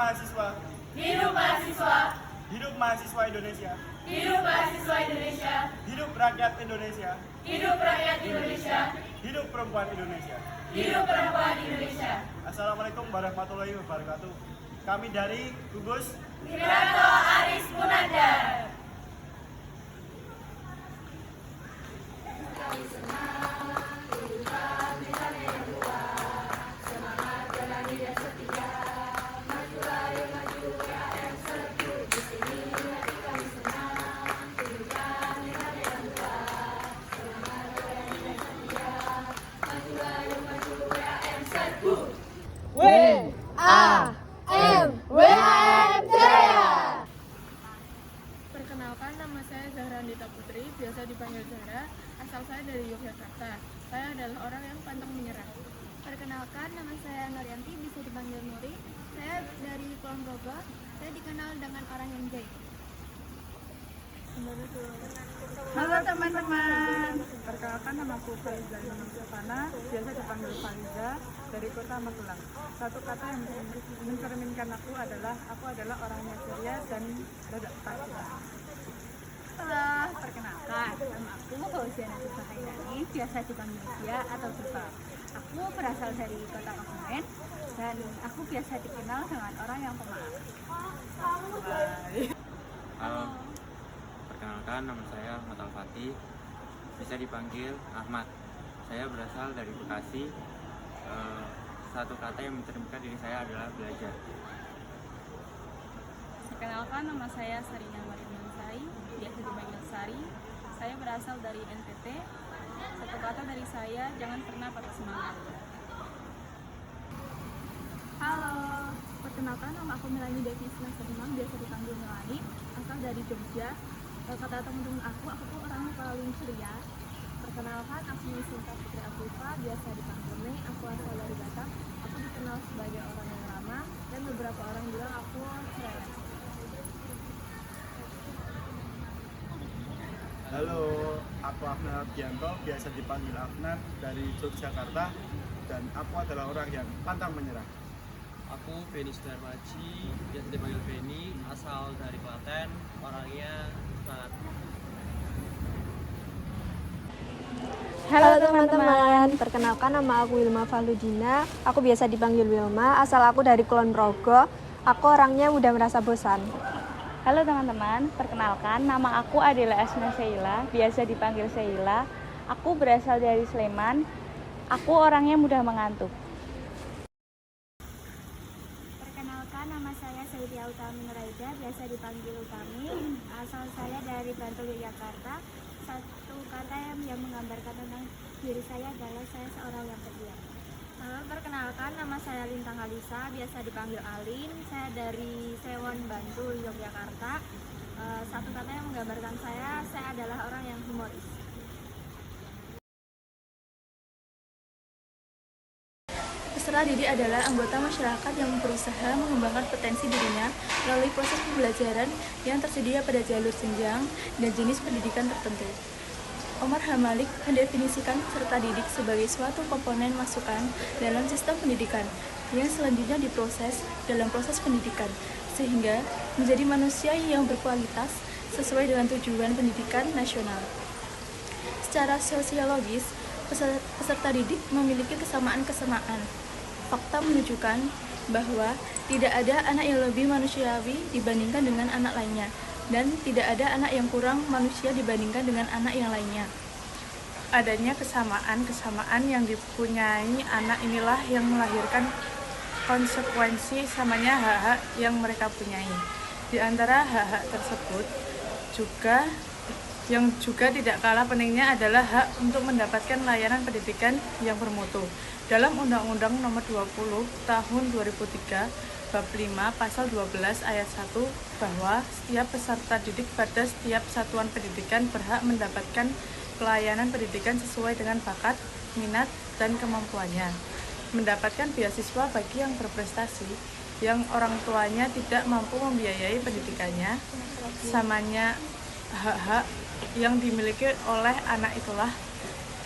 mahasiswa. Hidup mahasiswa. Hidup mahasiswa Indonesia. Hidup mahasiswa Indonesia. Hidup rakyat Indonesia. Hidup rakyat Indonesia. Hidup perempuan Indonesia. Hidup perempuan Indonesia. Assalamualaikum warahmatullahi wabarakatuh. Kami dari gugus Wiranto Aris Munandar. Perkenalkan, nama saya Zahra Andita Putri, biasa dipanggil Zahra. Asal saya dari Yogyakarta. Saya adalah orang yang pantang menyerah. Perkenalkan, nama saya Nuryanti, bisa dipanggil Nuri. Saya dari Kulon Progo. Saya dikenal dengan orang yang jahit. Halo teman-teman, perkenalkan nama aku Faiza Yunusana, biasa dipanggil Faiza, dari kota Magelang. Satu kata yang mencerminkan aku adalah orang yang ceria dan tidak takut. Halo, perkenalkan, nama aku Hosiana Sufahairani, biasa dipanggil Sia atau Sufa. Aku berasal dari kota Kebumen dan aku biasa dikenal dengan orang yang pemaaf. Halo, perkenalkan nama saya Ahmad Al-Fatih, bisa dipanggil Ahmad. Saya berasal dari Bekasi. Satu kata yang mencerminkan diri saya adalah belajar. Perkenalkan, nama saya Sarina Mariam Sari, biasa dipanggil Sari. Saya berasal dari NTT. Satu kata dari saya, jangan pernah patah semangat. Halo, perkenalkan, nama aku Melani Devi Sinasarima, biasa dipanggil Melani, asal dari Jogja. Kata teman-teman aku tuh orangnya paling ceria. Perkenalkan, aku Sinta Putri Afifa, biasa dipanggil Mei. Aku asal dari Batam. Aku dikenal sebagai orang yang lama dan beberapa orang bilang aku ceria. Halo, aku Afnan Ardianto, biasa dipanggil Afnan dari Yogyakarta, dan aku adalah orang yang pantang menyerah. Aku Beni Sudarmaji, biasa dipanggil Beni, asal dari Klaten, orangnya semangat. Halo teman-teman, perkenalkan nama aku Wilma Faludina. Aku biasa dipanggil Wilma, asal aku dari Kulon Progo. Aku orangnya mudah merasa bosan. Halo teman-teman, perkenalkan nama aku adalah Asna Sheila, biasa dipanggil Sheila. Aku berasal dari Sleman. Aku orangnya mudah mengantuk. Perkenalkan, nama saya Saidia Utami Nuraida, biasa dipanggil Utami. Asal saya dari Bantul, Yogyakarta. Satu kata yang menggambarkan tentang diri saya adalah saya seorang yang pendiam. Perkenalkan, nama saya Lintang Alisa, biasa dipanggil Alin. Saya dari Sewon, Bantul, Yogyakarta. Satu kata yang menggambarkan saya adalah orang yang humoris. Peserta didik adalah anggota masyarakat yang berusaha mengembangkan potensi dirinya melalui proses pembelajaran yang tersedia pada jalur jenjang dan jenis pendidikan tertentu. Omar H. Malik mendefinisikan peserta didik sebagai suatu komponen masukan dalam sistem pendidikan yang selanjutnya diproses dalam proses pendidikan, sehingga menjadi manusia yang berkualitas sesuai dengan tujuan pendidikan nasional. Secara sosiologis, peserta didik memiliki kesamaan-kesamaan. Fakta menunjukkan bahwa tidak ada anak yang lebih manusiawi dibandingkan dengan anak lainnya, dan tidak ada anak yang kurang manusia dibandingkan dengan anak yang lainnya. Adanya kesamaan-kesamaan yang dipunyai anak inilah yang melahirkan konsekuensi samanya hak-hak yang mereka punyai. Di antara hak-hak tersebut yang juga tidak kalah pentingnya adalah hak untuk mendapatkan layanan pendidikan yang bermutu. Dalam Undang-Undang Nomor 20 Tahun 2003 Bab 5 Pasal 12 Ayat 1 bahwa setiap peserta didik pada setiap satuan pendidikan berhak mendapatkan pelayanan pendidikan sesuai dengan bakat, minat, dan kemampuannya. Mendapatkan beasiswa bagi yang berprestasi, yang orang tuanya tidak mampu membiayai pendidikannya, samanya hak-hak yang dimiliki oleh anak itulah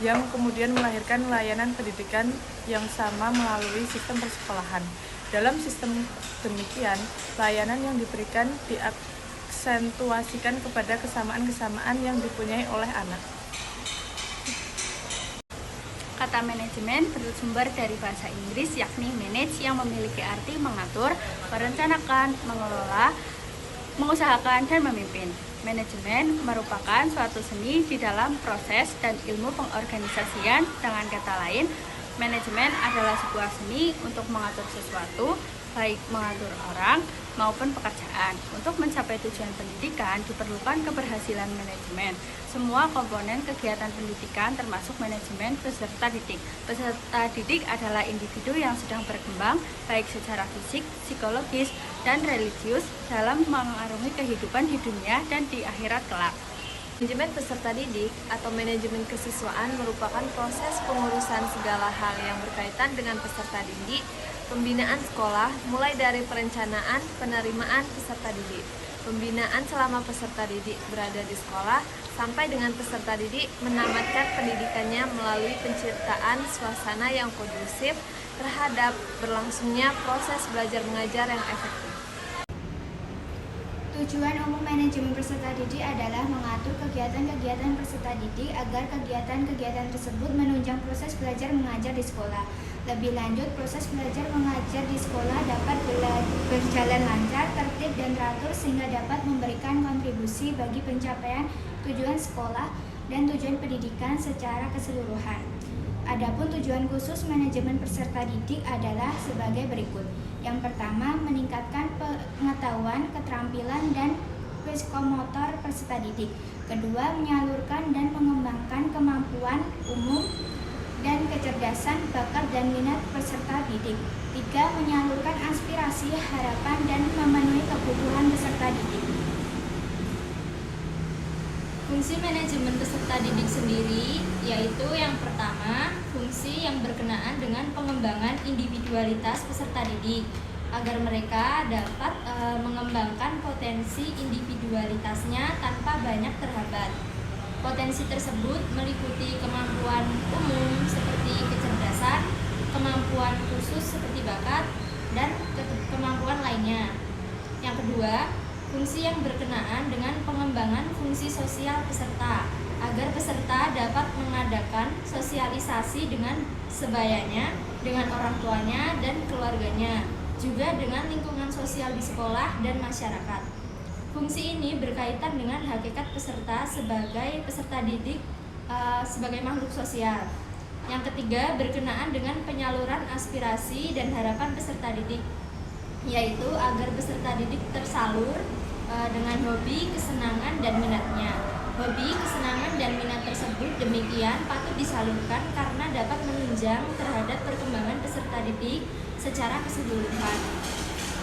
yang kemudian melahirkan layanan pendidikan yang sama melalui sistem persekolahan. Dalam sistem demikian, layanan yang diberikan diaksentuasikan kepada kesamaan-kesamaan yang dipunyai oleh anak. Kata manajemen bersumber dari bahasa Inggris yakni manage yang memiliki arti mengatur, merencanakan, mengelola, mengusahakan, dan memimpin. Manajemen merupakan suatu seni di dalam proses dan ilmu pengorganisasian. Dengan kata lain, manajemen adalah sebuah seni untuk mengatur sesuatu, baik mengatur orang maupun pekerjaan. Untuk mencapai tujuan pendidikan diperlukan keberhasilan manajemen. Semua komponen kegiatan pendidikan termasuk manajemen peserta didik. Peserta didik adalah individu yang sedang berkembang baik secara fisik, psikologis, dan religius dalam mengarungi kehidupan di dunia dan di akhirat kelak. Manajemen peserta didik atau manajemen kesiswaan merupakan proses pengurusan segala hal yang berkaitan dengan peserta didik, pembinaan sekolah, mulai dari perencanaan, penerimaan peserta didik, pembinaan selama peserta didik berada di sekolah, sampai dengan peserta didik menamatkan pendidikannya melalui penciptaan suasana yang kondusif terhadap berlangsungnya proses belajar mengajar yang efektif. Tujuan umum manajemen peserta didik adalah mengatur kegiatan-kegiatan peserta didik agar kegiatan-kegiatan tersebut menunjang proses belajar mengajar di sekolah. Lebih lanjut, proses belajar mengajar di sekolah dapat berjalan lancar, tertib, dan teratur sehingga dapat memberikan kontribusi bagi pencapaian tujuan sekolah dan tujuan pendidikan secara keseluruhan. Adapun tujuan khusus manajemen peserta didik adalah sebagai berikut. Yang pertama, meningkatkan pengetahuan, keterampilan, dan psikomotor peserta didik. Kedua, menyalurkan dan mengembangkan kemampuan umum dan kecerdasan, bakat, dan minat peserta didik. Tiga, menyalurkan aspirasi, harapan, dan memenuhi kebutuhan peserta didik. Fungsi manajemen peserta didik sendiri yaitu yang pertama, fungsi yang berkenaan dengan pengembangan individualitas peserta didik agar mereka dapat mengembangkan potensi individualitasnya tanpa banyak terhambat. Potensi tersebut meliputi kemampuan umum seperti kecerdasan, kemampuan khusus seperti bakat, dan kemampuan lainnya. Yang kedua, fungsi yang berkenaan dengan pengembangan fungsi sosial peserta agar peserta dapat mengadakan sosialisasi dengan sebayanya, dengan orang tuanya dan keluarganya, juga dengan lingkungan sosial di sekolah dan masyarakat. Fungsi ini berkaitan dengan hakikat peserta sebagai peserta didik sebagai makhluk sosial. Yang ketiga, berkenaan dengan penyaluran aspirasi dan harapan peserta didik, yaitu agar peserta didik tersalur dengan hobi, kesenangan, dan minatnya. Hobi, kesenangan, dan minat tersebut demikian patut disalurkan karena dapat menunjang terhadap perkembangan peserta didik secara keseluruhan.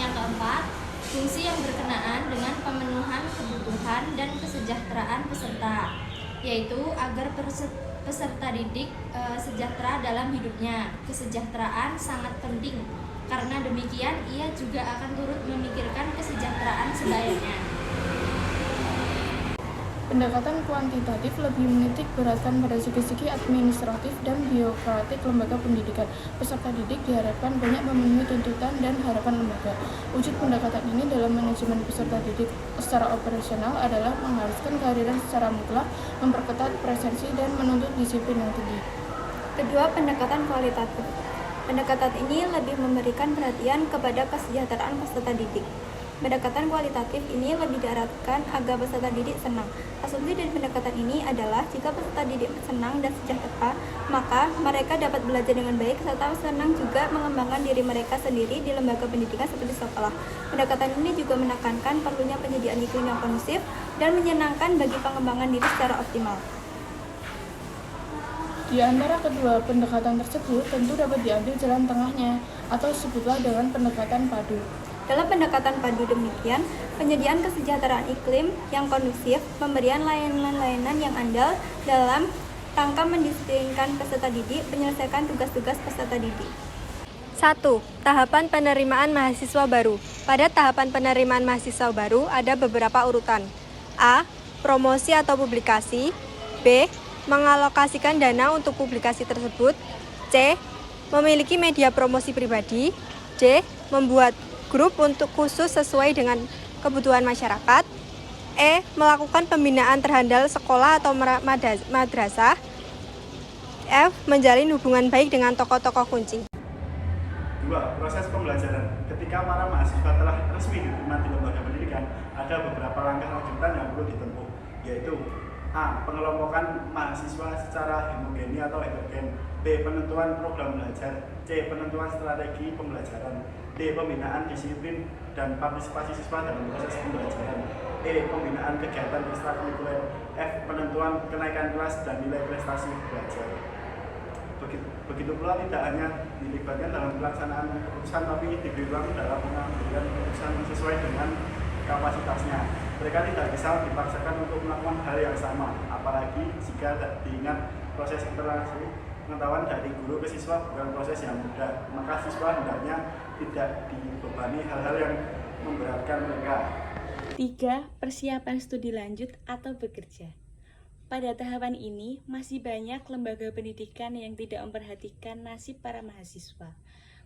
Yang keempat, fungsi yang berkenaan dengan pemenuhan kebutuhan dan kesejahteraan peserta, yaitu agar peserta didik sejahtera dalam hidupnya. Kesejahteraan sangat penting, karena demikian ia juga akan turut memikirkan kesejahteraan sebayanya. Pendekatan kuantitatif lebih menitik beratkan pada segi-segi administratif dan birokratik lembaga pendidikan. Peserta didik diharapkan banyak memenuhi tuntutan dan harapan lembaga. Wujud pendekatan ini dalam manajemen peserta didik secara operasional adalah mengharuskan kehadiran secara mutlak, memperketat presensi, dan menuntut disiplin yang tinggi. Kedua, pendekatan kualitatif. Pendekatan ini lebih memberikan perhatian kepada kesejahteraan peserta didik. Pendekatan kualitatif ini lebih diarahkan agar peserta didik senang. Asumsi dari pendekatan ini adalah jika peserta didik senang dan sejahtera, maka mereka dapat belajar dengan baik serta senang juga mengembangkan diri mereka sendiri di lembaga pendidikan seperti sekolah. Pendekatan ini juga menekankan perlunya penyediaan iklim yang kondusif dan menyenangkan bagi pengembangan diri secara optimal. Di antara kedua pendekatan tersebut tentu dapat diambil jalan tengahnya, atau sebutlah dengan pendekatan padu. Dalam pendekatan padu demikian, penyediaan kesejahteraan iklim yang kondusif, pemberian layanan-layanan yang andal dalam rangka mendisiplinkan peserta didik, menyelesaikan tugas-tugas peserta didik. 1. Tahapan penerimaan mahasiswa baru. Pada tahapan penerimaan mahasiswa baru ada beberapa urutan. A. Promosi atau publikasi. B. Mengalokasikan dana untuk publikasi tersebut. C. Memiliki media promosi pribadi. D. membuat grup untuk khusus sesuai dengan kebutuhan masyarakat. E. Melakukan pembinaan terhadap sekolah atau madrasah. F. Menjalin hubungan baik dengan tokoh-tokoh kunci. 2. Proses pembelajaran. Ketika para mahasiswa telah resmi diterima di lembaga pendidikan, ada beberapa langkah lanjutan yang perlu ditempuh, yaitu A. Pengelompokan mahasiswa secara homogeni atau heterogen. B. Penentuan program belajar. C. Penentuan strategi pembelajaran. D. Pembinaan disiplin dan partisipasi siswa dalam proses pembelajaran. E. Pembinaan kegiatan ekstrakurikuler. F. Penentuan kenaikan kelas dan nilai prestasi belajar. Begitu pula tidak hanya dilibatkan dalam pelaksanaan keputusan, tapi diberi ruang dalam mengambil keputusan sesuai dengan kapasitasnya. Mereka tidak bisa dipaksakan untuk melakukan hal yang sama, apalagi jika diingat proses interaksi pengetahuan dari guru ke siswa bukan proses yang mudah, maka siswa hendaknya tidak dibebani hal-hal yang memberatkan mereka. 3. Persiapan studi lanjut atau bekerja. Pada tahapan ini, masih banyak lembaga pendidikan yang tidak memperhatikan nasib para mahasiswa.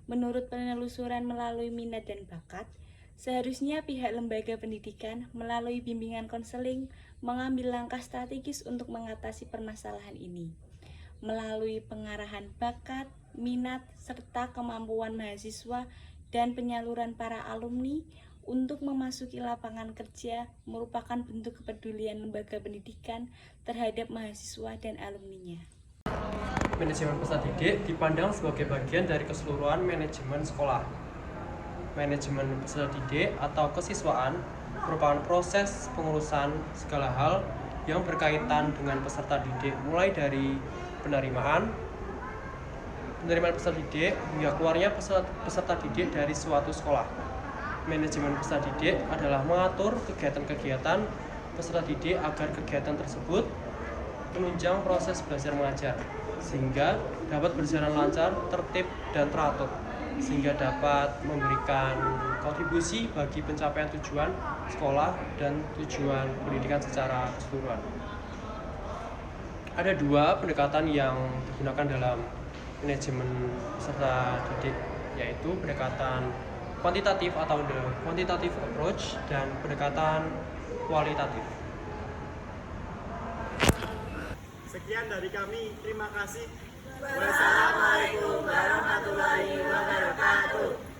Menurut penelusuran melalui minat dan bakat, seharusnya pihak lembaga pendidikan melalui bimbingan konseling mengambil langkah strategis untuk mengatasi permasalahan ini. Melalui pengarahan bakat, minat, serta kemampuan mahasiswa dan penyaluran para alumni untuk memasuki lapangan kerja merupakan bentuk kepedulian lembaga pendidikan terhadap mahasiswa dan alumninya. Manajemen peserta didik dipandang sebagai bagian dari keseluruhan manajemen sekolah. Manajemen peserta didik atau kesiswaan merupakan proses pengurusan segala hal yang berkaitan dengan peserta didik, mulai dari penerimaan peserta didik hingga keluarnya peserta didik dari suatu sekolah. Manajemen peserta didik adalah mengatur kegiatan-kegiatan peserta didik agar kegiatan tersebut menunjang proses belajar mengajar, sehingga dapat berjalan lancar, tertib, dan teratur, sehingga dapat memberikan kontribusi bagi pencapaian tujuan sekolah dan tujuan pendidikan secara keseluruhan. Ada 2 pendekatan yang digunakan dalam manajemen peserta didik, yaitu pendekatan kuantitatif atau the quantitative approach dan pendekatan kualitatif. Sekian dari kami, terima kasih. Wassalamualaikum warahmatullahi wabarakatuh.